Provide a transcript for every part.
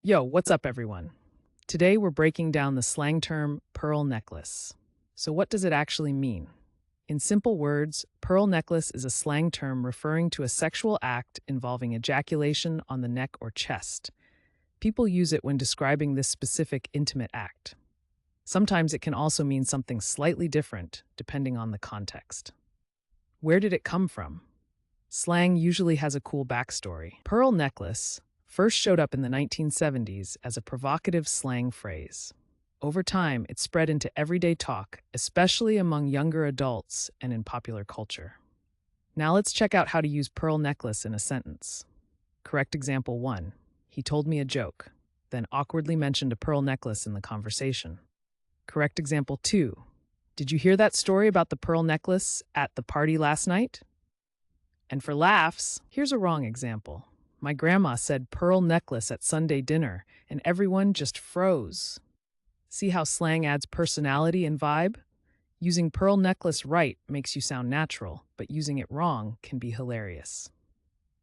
Yo, what's up, everyone? Today we're breaking down the slang term pearl necklace. So, what does it actually mean? In simple words, pearl necklace is a slang term referring to a sexual act involving ejaculation on the neck or chest. People use it when describing this specific intimate act. Sometimes it can also mean something slightly different, depending on the context. Where did it come from? Slang usually has a cool backstory. Pearl necklace first showed up in the 1970s as a provocative slang phrase. Over time, it spread into everyday talk, especially among younger adults and in popular culture. Now let's check out how to use pearl necklace in a sentence. Correct example 1. He told me a joke, then awkwardly mentioned a pearl necklace in the conversation. Correct example 2. Did you hear that story about the pearl necklace at the party last night? And for laughs, here's a wrong example. My grandma said pearl necklace at Sunday dinner, and everyone just froze. See how slang adds personality and vibe? Using pearl necklace right makes you sound natural, but using it wrong can be hilarious.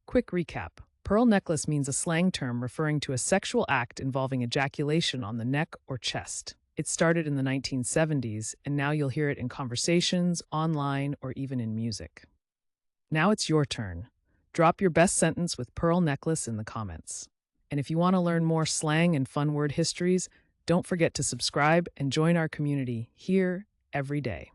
Quick recap. Pearl necklace means a slang term referring to a sexual act involving ejaculation on the neck or chest. It started in the 1970s, and now you'll hear it in conversations, online, or even in music. Now it's your turn. Drop your best sentence with pearl necklace in the comments. And if you want to learn more slang and fun word histories, don't forget to subscribe and join our community here every day.